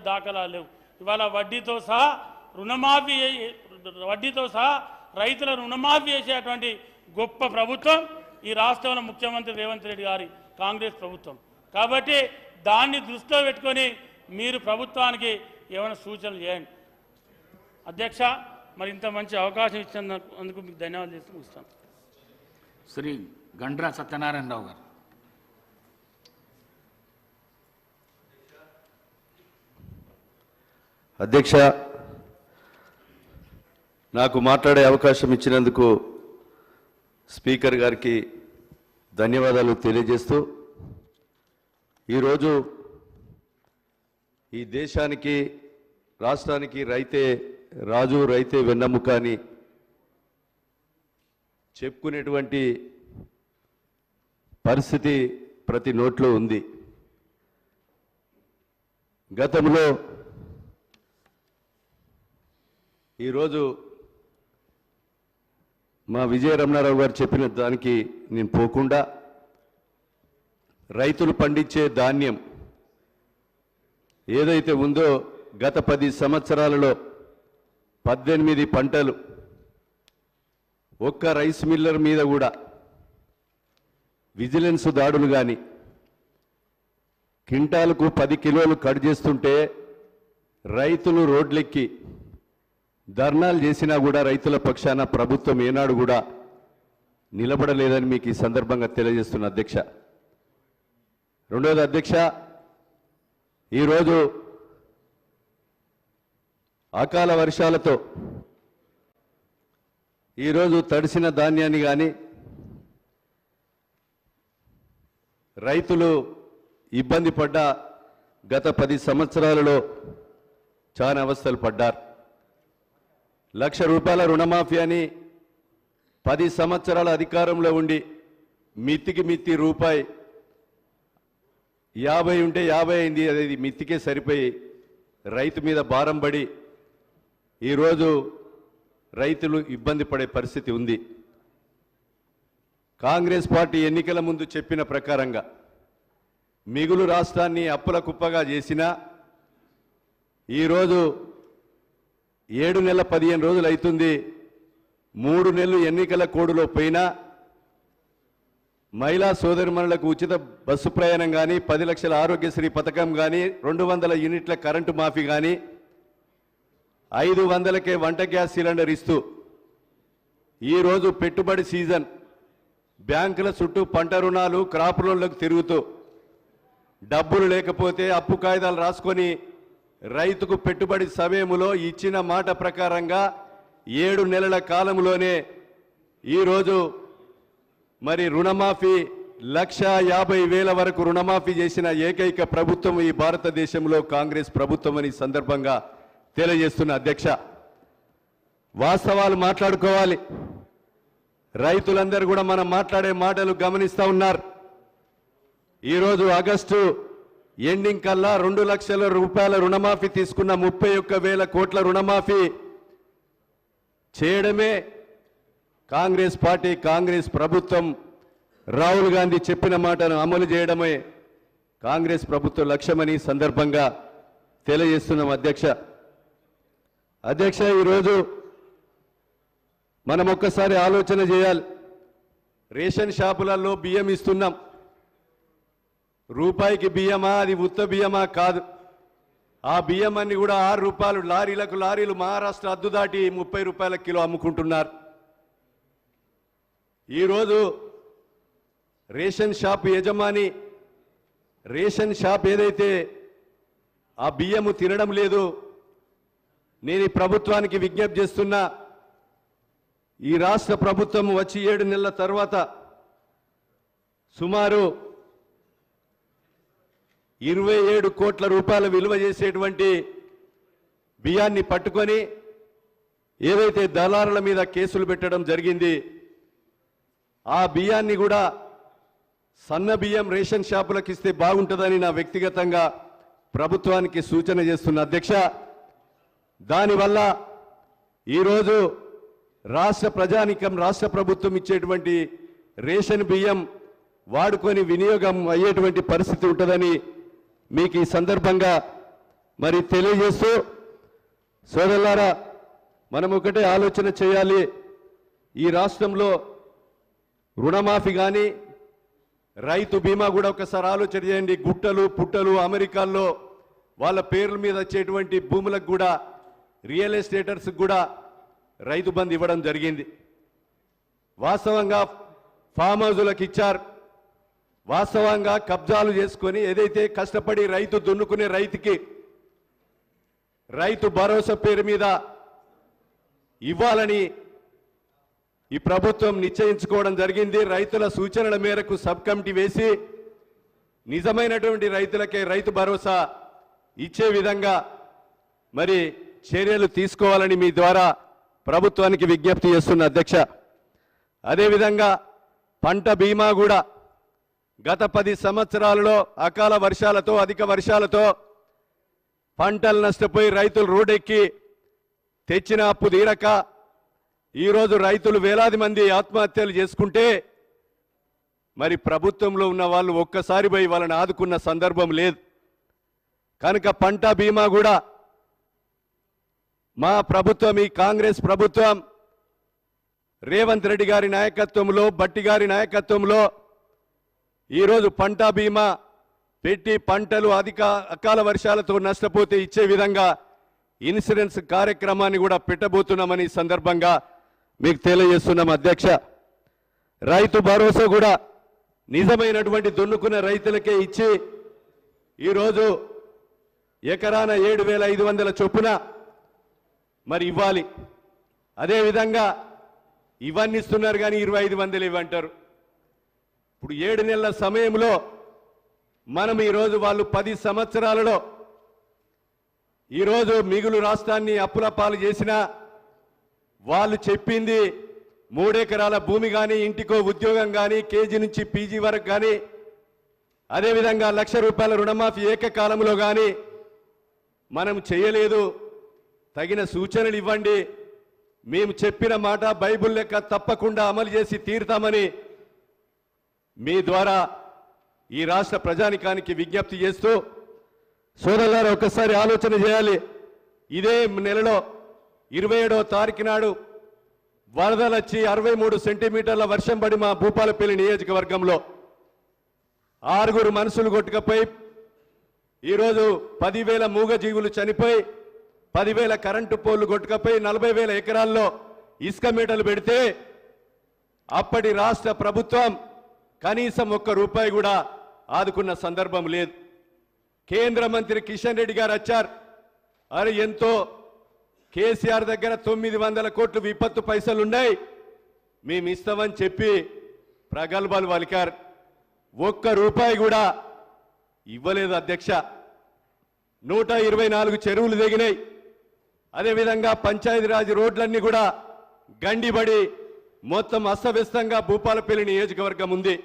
దాఖలా లేవు. ఇవాళ వడ్డీతో సహా రైతుల రుణమాఫీ చేసేటువంటి గొప్ప ప్రభుత్వం ఈ రాష్ట్రంలో ముఖ్యమంత్రి రేవంత్ రెడ్డి గారి కాంగ్రెస్ ప్రభుత్వం. కాబట్టి దాన్ని దృష్టిలో పెట్టుకొని మీరు ప్రభుత్వానికి ఏమైనా సూచనలు చేయండి. అధ్యక్ష, మరి ఇంత మంచి అవకాశం ఇచ్చినందుకు మీకు ధన్యవాదాలు చేస్తూ ముగిస్తాను. శ్రీ గండ్ర సత్యనారాయణరావు గారు. అధ్యక్ష, నాకు మాట్లాడే అవకాశం ఇచ్చినందుకు స్పీకర్ గారికి ధన్యవాదాలు తెలియజేస్తూ, ఈరోజు ఈ దేశానికి రాష్ట్రానికి రైతే రాజు, రైతే వెన్నెముక అని చెప్పుకునేటువంటి పరిస్థితి ప్రతి నోట్లో ఉంది. గతంలో ఈరోజు మా విజయ రమణారావు గారు చెప్పిన దానికి నేను పోకుండా, రైతులు పండించే ధాన్యం ఏదైతే ఉందో గత 10 సంవత్సరాలలో 18 పంటలు, ఒక్క రైస్ మిల్లర్ మీద కూడా విజిలెన్స్ దాడులు కానీ, క్వింటాలకు 10 కిలోలు కట్ చేస్తుంటే రైతులు రోడ్లెక్కి ధర్నాలు చేసినా కూడా రైతుల పక్షాన ప్రభుత్వం ఏనాడు కూడా నిలబడలేదని మీకు ఈ సందర్భంగా తెలియజేస్తున్న అధ్యక్ష. రెండోది అధ్యక్ష, ఈరోజు అకాల వర్షాలతో ఈరోజు తడిసిన ధాన్యాన్ని కానీ రైతులు ఇబ్బంది పడ్డ గత 10 సంవత్సరాలలో చాలా అవస్థలు పడ్డారు. ₹1,00,000 రుణమాఫీ అని 10 సంవత్సరాల అధికారంలో ఉండి మిత్తికి మిత్తి రూపాయి 50 ఉంటే 50 అయింది. అది మిత్తికే సరిపోయి రైతు మీద భారం పడి ఈరోజు రైతులు ఇబ్బంది పడే పరిస్థితి ఉంది. కాంగ్రెస్ పార్టీ ఎన్నికల ముందు చెప్పిన ప్రకారంగా మిగులు రాష్ట్రాన్ని అప్పుల కుప్పగా చేసినా ఈరోజు 7 నెలల 15 రోజులు అవుతుంది. 3 నెలలు ఎన్నికల కోడ్లో పోయినా మహిళా సోదరిమణులకు ఉచిత బస్సు ప్రయాణం కానీ, 10 లక్షల ఆరోగ్యశ్రీ పథకం కానీ, 200 యూనిట్ల కరెంటు మాఫీ కానీ, 500కే వంట గ్యాస్ సిలిండర్ ఇస్తూ ఈరోజు పెట్టుబడి సీజన్ బ్యాంకుల చుట్టూ పంట రుణాలు, క్రాప్ లోన్లకు తిరుగుతూ డబ్బులు లేకపోతే అప్పు కాయిదాలు రాసుకొని రైతుకు పెట్టుబడి సమయంలో ఇచ్చిన మాట ప్రకారంగా 7 నెలల కాలంలోనే ఈరోజు మరి రుణమాఫీ 1,50,000 వరకు రుణమాఫీ చేసిన ఏకైక ప్రభుత్వం ఈ భారతదేశంలో కాంగ్రెస్ ప్రభుత్వం అని సందర్భంగా తెలియజేస్తున్న అధ్యక్ష. వాస్తవాలు మాట్లాడుకోవాలి. రైతులందరూ కూడా మనం మాట్లాడే మాటలు గమనిస్తూ ఉన్నారు. ఈరోజు ఆగస్టు ఎండింగ్ కల్లా 2 లక్షల రూపాయల రుణమాఫీ తీసుకున్న 31,000 కోట్ల రుణమాఫీ చేయడమే కాంగ్రెస్ పార్టీ, కాంగ్రెస్ ప్రభుత్వం, రాహుల్ గాంధీ చెప్పిన మాటను అమలు చేయడమే కాంగ్రెస్ ప్రభుత్వ లక్ష్యమని సందర్భంగా తెలియజేస్తున్నాం అధ్యక్ష. ఈరోజు మనం ఒక్కసారి ఆలోచన చేయాలి. రేషన్ షాపులలో బియ్యం ఇస్తున్నాం. రూపాయికి బియ్యమా, అది ఉత్త బియ్యమా కాదు. ఆ బియ్యం అన్ని కూడా ₹6 లారీలు మహారాష్ట్ర అద్దు దాటి ₹30 కిలో అమ్ముకుంటున్నారు. ఈరోజు రేషన్ షాప్ యజమాని, రేషన్ షాప్ ఏదైతే ఆ బియ్యము తినడం లేదు, నేను ఈ ప్రభుత్వానికి విజ్ఞప్తి చేస్తున్నా, ఈ రాష్ట్ర ప్రభుత్వం వచ్చి 7 నెలల తర్వాత సుమారు 27 కోట్ల రూపాయల విలువ చేసేటువంటి బియ్యాన్ని పట్టుకొని ఏదైతే దళారుల మీద కేసులు పెట్టడం జరిగింది, ఆ బియ్యాన్ని కూడా సన్న బియ్యం రేషన్ షాపులకు ఇస్తే బాగుంటుందని నా వ్యక్తిగతంగా ప్రభుత్వానికి సూచన చేస్తున్న అధ్యక్ష. దానివల్ల ఈరోజు రాష్ట్ర ప్రజానికం, రాష్ట్ర ప్రభుత్వం ఇచ్చేటువంటి రేషన్ బియ్యం వాడుకొని వినియోగం అయ్యేటువంటి పరిస్థితి ఉంటుందని మీకు ఈ సందర్భంగా మరి తెలియజేస్తూ సోదరులారా, మనం ఒకటే ఆలోచన చేయాలి. ఈ రాష్ట్రంలో రుణమాఫీ కానీ రైతు బీమా కూడా ఒకసారి ఆలోచన చేయండి. గుట్టలు పుట్టలు అమెరికాల్లో వాళ్ళ పేర్ల మీద వచ్చేటువంటి భూములకు కూడా రియల్ ఎస్టేటర్స్కి కూడా రైతు బంధు ఇవ్వడం జరిగింది. వాస్తవంగా ఫామ్ హౌజులకు ఇచ్చారు. వాస్తవంగా కబ్జాలు చేసుకొని ఏదైతే కష్టపడి రైతు దున్నుకునే రైతుకి రైతు భరోసా పేరు మీద ఇవ్వాలని ఈ ప్రభుత్వం నిశ్చయించుకోవడం జరిగింది. రైతుల సూచనల మేరకు సబ్ కమిటీ వేసి నిజమైనటువంటి రైతులకే రైతు భరోసా ఇచ్చే విధంగా మరి చర్యలు తీసుకోవాలని మీ ద్వారా ప్రభుత్వానికి విజ్ఞప్తి చేస్తున్న అధ్యక్ష. అదేవిధంగా పంట బీమా కూడా గత 10 సంవత్సరాలలో అకాల వర్షాలతో అధిక వర్షాలతో పంటలు నష్టపోయి రైతులు రోడ్డెక్కి తెచ్చిన అప్పు తీరక ఈరోజు రైతులు వేలాది మంది ఆత్మహత్యలు చేసుకుంటే మరి ప్రభుత్వంలో ఉన్న వాళ్ళు ఒక్కసారి పోయి వాళ్ళని ఆదుకున్న సందర్భం లేదు. కనుక పంట బీమా కూడా మా ప్రభుత్వం, ఈ కాంగ్రెస్ ప్రభుత్వం రేవంత్ రెడ్డి గారి నాయకత్వంలో, బట్టి గారి నాయకత్వంలో ఈరోజు పంట బీమా పెట్టి పంటలు అకాల వర్షాలతో నష్టపోతే ఇచ్చే విధంగా ఇన్సూరెన్స్ కార్యక్రమాన్ని కూడా పెట్టబోతున్నామని సందర్భంగా మీకు తెలియజేస్తున్నాం అధ్యక్ష. రైతు భరోసా కూడా నిజమైనటువంటి దున్నుకున్న రైతులకే ఇచ్చి ఈరోజు ఎకరాన 7,500 చొప్పున మరి ఇవ్వాలి. అదేవిధంగా ఇవన్నీ ఇస్తున్నారు కానీ 2,500 ఇవ్వంటారు. ఇప్పుడు 7 నెలల సమయంలో మనం ఈరోజు వాళ్ళు 10 సంవత్సరాలలో ఈరోజు మిగులు రాష్ట్రాన్ని అప్పుల పాలు చేసినా వాళ్ళు చెప్పింది 3 ఎకరాల భూమి కానీ, ఇంటికో ఉద్యోగం కానీ, కేజీ నుంచి పీజీ వరకు కానీ, అదేవిధంగా ₹1,00,000 రుణమాఫీ ఏకకాలంలో కానీ మనం చేయలేదు. తగిన సూచనలు ఇవ్వండి, మేము చెప్పిన మాట బైబిల్ లెక్క తప్పకుండా అమలు చేసి తీరుతామని మీ ద్వారా ఈ రాష్ట్ర ప్రజానికానికి విజ్ఞప్తి చేస్తూ, సోదరులారా ఒకసారి ఆలోచన చేయాలి. ఇదే నెలలో 27వ తారీఖు నాడు వరదలు వచ్చి 63 సెంటీమీటర్ల వర్షం పడి మా భూపాలపల్లి నియోజకవర్గంలో 6 మనుషులు కొట్టుకపోయి ఈరోజు 10,000 మూగజీవులు చనిపోయి 10,000 కరెంటు పోల్లు కొట్టుకపోయి 40,000 ఎకరాల్లో ఇసుక మీటలు పెడితే అప్పటి రాష్ట్ర ప్రభుత్వం కనీసం ₹1 కూడా ఆదుకున్న సందర్భం లేదు. కేంద్ర మంత్రి కిషన్ రెడ్డి గారు వచ్చారు. అరే ఎంతో కేసీఆర్ దగ్గర 900 కోట్లు విపత్తు పైసలు ఉన్నాయి, మేము ఇస్తామని చెప్పి ప్రగల్భాలు పలికారు. ₹1 కూడా ఇవ్వలేదు అధ్యక్ష. 124 చెరువులు దిగినాయి. అదేవిధంగా పంచాయతీరాజ్ రోడ్లన్నీ కూడా గండిబడి మొత్తం అస్తవ్యస్తంగా భూపాలపల్లి నియోజకవర్గం ఉంది.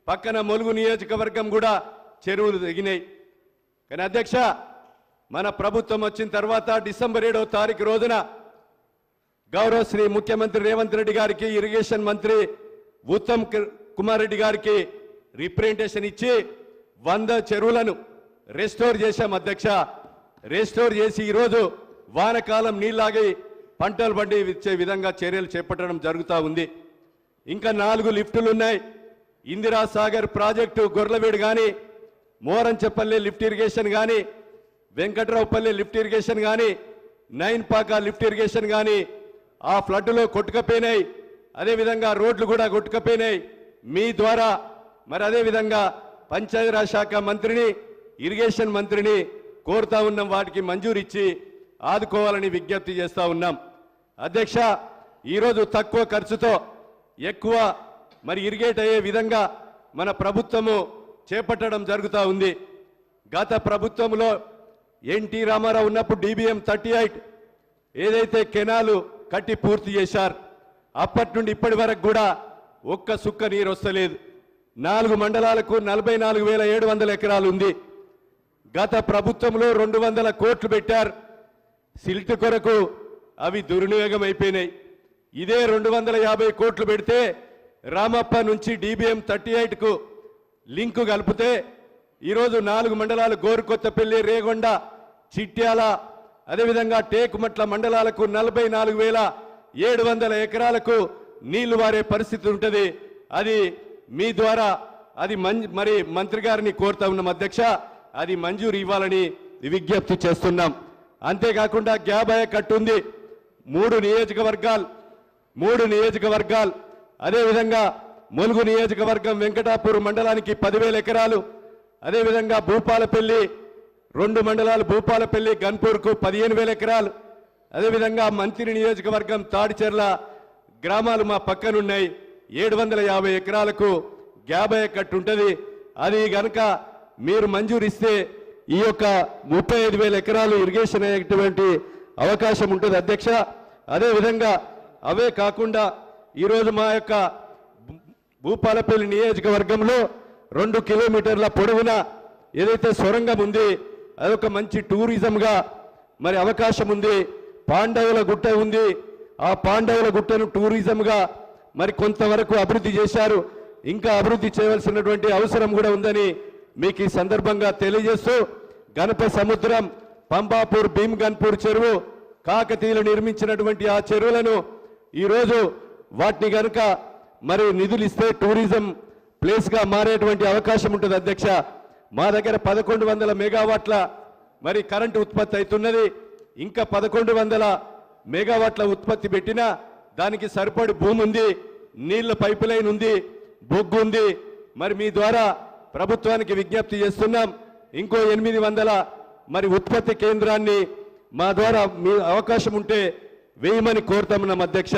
పక్కన ములుగు నియోజకవర్గం కూడా చెరువులు దిగినాయి. కానీ అధ్యక్ష, మన ప్రభుత్వం వచ్చిన తర్వాత డిసెంబర్ 7వ తారీఖు రోజున గౌరవ శ్రీ ముఖ్యమంత్రి రేవంత్ రెడ్డి గారికి, ఇరిగేషన్ మంత్రి ఉత్తమ్ కుమార్ రెడ్డి గారికి రిప్రజెంటేషన్ ఇచ్చి 100 చెరువులను రెస్టోర్ చేశాం అధ్యక్ష. రెస్టోర్ చేసి ఈరోజు వానకాలం నీళ్ళాగి పంటలు పండి ఇచ్చే విధంగా చర్యలు చేపట్టడం జరుగుతూ ఉంది. ఇంకా 4 లిఫ్టులు ఉన్నాయి. ఇందిరా సాగర్ ప్రాజెక్టు గొర్లవేడు కానీ, మోరంచపల్లి లిఫ్ట్ ఇరిగేషన్ కానీ, వెంకట్రావుపల్లి లిఫ్ట్ ఇరిగేషన్ కానీ, నైన్పాక లిఫ్ట్ ఇరిగేషన్ కానీ ఆ ఫ్లడ్లో కొట్టుకపోయినాయి. అదేవిధంగా రోడ్లు కూడా కొట్టుకపోయినాయి. మీ ద్వారా మరి అదేవిధంగా పంచాయతీరాజ్ శాఖ మంత్రిని, ఇరిగేషన్ మంత్రిని కోరుతా ఉన్నాం, వాటికి మంజూరు ఇచ్చి ఆదుకోవాలని విజ్ఞప్తి చేస్తూ ఉన్నాం అధ్యక్ష. ఈరోజు తక్కువ ఖర్చుతో ఎక్కువ మరి ఇరిగేట్ అయ్యే విధంగా మన ప్రభుత్వము చేపట్టడం జరుగుతూ ఉంది. గత ప్రభుత్వంలో ఎన్టీ రామారావు ఉన్నప్పుడు DBM 38 ఏదైతే కెనాలు కట్టి పూర్తి చేశారు, అప్పటి నుండి ఇప్పటి వరకు కూడా ఒక్క సుక్క నీరు వస్తలేదు. 4 మండలాలకు 44,700 ఎకరాలు ఉంది. గత ప్రభుత్వంలో 200 కోట్లు పెట్టారు సిల్ట్ కొరకు, అవి దుర్వినియోగం అయిపోయినాయి. ఇదే 250 కోట్లు పెడితే రామప్ప నుంచి DBM 38కు లింకు కలిపితే ఈరోజు 4 మండలాలు గోరుకొత్తపల్లి, రేగొండ, చిట్యాల అదేవిధంగా టేకుమట్ల మండలాలకు 44,700 ఎకరాలకు నీళ్లు వారే పరిస్థితి ఉంటుంది. అది మీ ద్వారా అది మరి మంత్రి గారిని కోరుతా ఉన్నాం అధ్యక్ష, అది మంజూరు ఇవ్వాలని విజ్ఞప్తి చేస్తున్నాం. అంతేకాకుండా గ్యాబాయ కట్టు ఉంది, 3 నియోజకవర్గాలు అదేవిధంగా ములుగు నియోజకవర్గం వెంకటాపూర్ మండలానికి 10,000 ఎకరాలు, అదేవిధంగా భూపాలపల్లి 2 మండలాలు భూపాలపల్లి గన్పూర్కు 15,000 ఎకరాలు, అదేవిధంగా మంత్రి నియోజకవర్గం తాడిచెర్ల గ్రామాలు మా పక్కనున్నాయి 750 ఎకరాలకు గ్యాబాయ కట్టు ఉంటుంది. అది గనక మీరు మంజూరిస్తే ఈ యొక్క 35,000 ఎకరాలు ఇరిగేషన్ అయ్యేటువంటి అవకాశం ఉంటుంది అధ్యక్ష. అదేవిధంగా అవే కాకుండా ఈరోజు మా యొక్క భూపాలపల్లి నియోజకవర్గంలో 2 కిలోమీటర్ల పొడవున ఏదైతే సొరంగం ఉంది అదొక మంచి టూరిజంగా మరి అవకాశం ఉంది. పాండవుల గుట్ట ఉంది, ఆ పాండవుల గుట్టను టూరిజంగా మరి కొంతవరకు అభివృద్ధి చేశారు. ఇంకా అభివృద్ధి చేయవలసినటువంటి అవసరం కూడా ఉందని మీకు ఈ సందర్భంగా తెలియజేస్తూ, గణప సముద్రం, పంబాపూర్ భీమ్ గన్పూర్ చెరువు, కాకతీయులు నిర్మించినటువంటి ఆ చెరువులను ఈరోజు వాటిని గనుక మరి నిధులు ఇస్తే టూరిజం ప్లేస్గా మారేటువంటి అవకాశం ఉంటుంది అధ్యక్ష. మా దగ్గర 1100 మెగావాట్ల మరి కరెంటు ఉత్పత్తి అవుతున్నది. ఇంకా 1100 మెగావాట్ల ఉత్పత్తి పెట్టినా దానికి సరిపడి భూమి ఉంది, నీళ్ల పైపు లైన్ ఉంది, బొగ్గు ఉంది. మరి మీ ద్వారా ప్రభుత్వానికి విజ్ఞప్తి చేస్తున్నాం, ఇంకో 800 మరి ఉత్పత్తి కేంద్రాన్ని మా ద్వారా మీ అవకాశం ఉంటే వేయమని కోరుతామన్నాం అధ్యక్ష.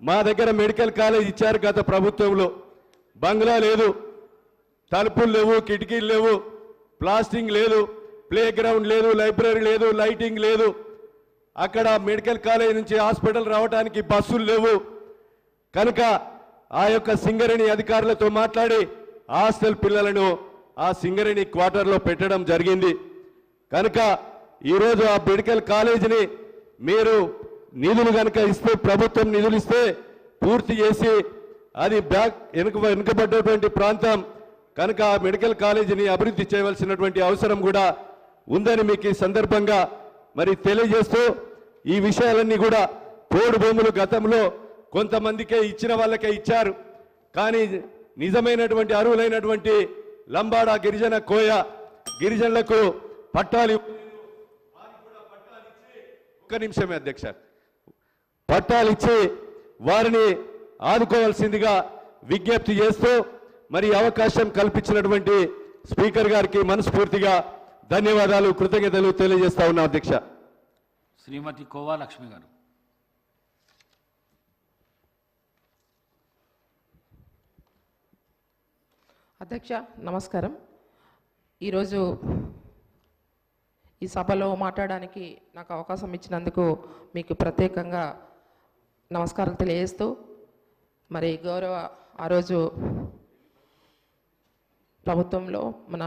మా దగ్గర మెడికల్ కాలేజ్ ఇచ్చారు గత ప్రభుత్వంలో, బంగ్లా లేదు, తలుపులు లేవు, కిటికీలు లేవు, ప్లాస్టింగ్ లేదు, ప్లే గ్రౌండ్ లేదు, లైబ్రరీ లేదు, లైటింగ్ లేదు. అక్కడ మెడికల్ కాలేజ్ నుంచి హాస్పిటల్ రావడానికి బస్సులు లేవు. కనుక ఆ యొక్క సింగరేణి అధికారులతో మాట్లాడి హాస్టల్ పిల్లలను ఆ సింగరేణి క్వార్టర్లో పెట్టడం జరిగింది. కనుక ఈరోజు ఆ మెడికల్ కాలేజీని మీరు నిధులు కనుక ఇస్తే, ప్రభుత్వం నిధులు ఇస్తే పూర్తి చేసి అది వెనుకబడ్డటువంటి ప్రాంతం కనుక ఆ మెడికల్ కాలేజీని అభివృద్ధి చేయవలసినటువంటి అవసరం కూడా ఉందని మీకు ఈ సందర్భంగా మరి తెలియజేస్తూ, ఈ విషయాలన్నీ కూడా పోడు భూములు గతంలో కొంతమందికే ఇచ్చిన వాళ్ళకే ఇచ్చారు. కానీ నిజమైనటువంటి అర్హులైనటువంటి లంబాడా గిరిజన కోయ గిరిజనులకు పట్టాలు ఒక్క నిమిషమే అధ్యక్ష, పట్టాలు ఇచ్చి వారిని ఆదుకోవాల్సిందిగా విజ్ఞప్తి చేస్తూ మరి అవకాశం కల్పించినటువంటి స్పీకర్ గారికి మనస్ఫూర్తిగా ధన్యవాదాలు, కృతజ్ఞతలు తెలియజేస్తా ఉన్నా అధ్యక్ష. శ్రీమతి కోవా లక్ష్మి గారు. అధ్యక్ష నమస్కారం. ఈరోజు ఈ సభలో మాట్లాడడానికి నాకు అవకాశం ఇచ్చినందుకు మీకు ప్రత్యేకంగా నమస్కారాలు తెలియజేస్తూ, మరి గౌరవ ఆ రోజు ప్రభుత్వంలో మన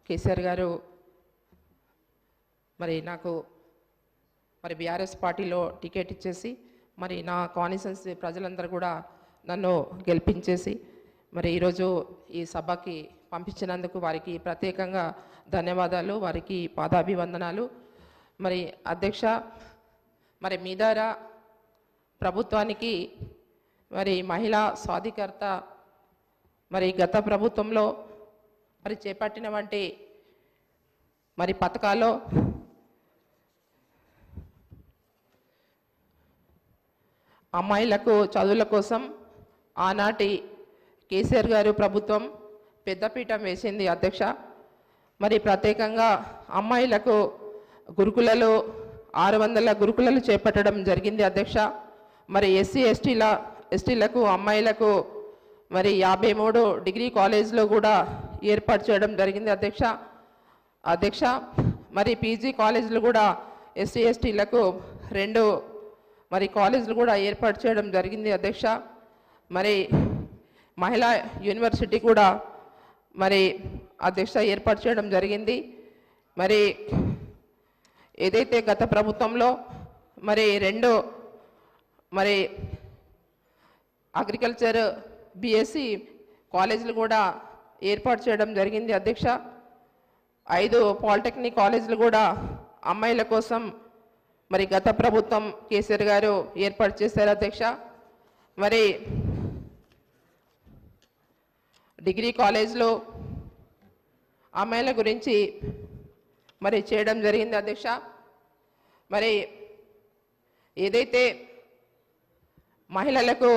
కేసీఆర్ గారు మరి నాకు మరి బీఆర్ఎస్ పార్టీలో టికెట్ ఇచ్చేసి మరి నా కాన్స్టిట్యుయెన్సీ ప్రజలందరూ కూడా నన్ను గెలిపించేసి మరి ఈరోజు ఈ సభకి పంపించినందుకు వారికి ప్రత్యేకంగా ధన్యవాదాలు, వారికి పాదాభివందనాలు. మరి అధ్యక్ష, మరి మీ ద్వారా ప్రభుత్వానికి మరి మహిళా సాధికారత మరి గత ప్రభుత్వంలో మరి చేపట్టినటువంటి మరి పథకాల్లో అమ్మాయిలకు చదువుల కోసం ఆనాటి కేసీఆర్ గారు ప్రభుత్వం పెద్దపీఠం వేసింది అధ్యక్ష. మరి ప్రత్యేకంగా అమ్మాయిలకు గురుకులలో 600 గురుకులలు చేపట్టడం జరిగింది అధ్యక్ష. మరి ఎస్టీలకు అమ్మాయిలకు మరి 53 డిగ్రీ కాలేజ్లో కూడా ఏర్పాటు చేయడం జరిగింది అధ్యక్ష. మరి పీజీ కాలేజీలు కూడా ఎస్టీలకు 2 మరి కాలేజీలు కూడా ఏర్పాటు చేయడం జరిగింది అధ్యక్ష. మరి మహిళా యూనివర్సిటీ కూడా మరి అధ్యక్ష ఏర్పాటు చేయడం జరిగింది. మరి ఏదైతే గత ప్రభుత్వంలో మరి 2 మరి అగ్రికల్చర్ బీఎస్సీ కాలేజీలు కూడా ఏర్పాటు చేయడం జరిగింది అధ్యక్ష. 5 పాలిటెక్నిక్ కాలేజీలు కూడా అమ్మాయిల కోసం మరి గత ప్రభుత్వం కేసీఆర్ గారు ఏర్పాటు చేశారు అధ్యక్ష. మరి డిగ్రీ కాలేజ్లో అమ్మాయిల గురించి మరి చేయడం జరిగింది అధ్యక్ష. మరి ఏదైతే మహిళలకు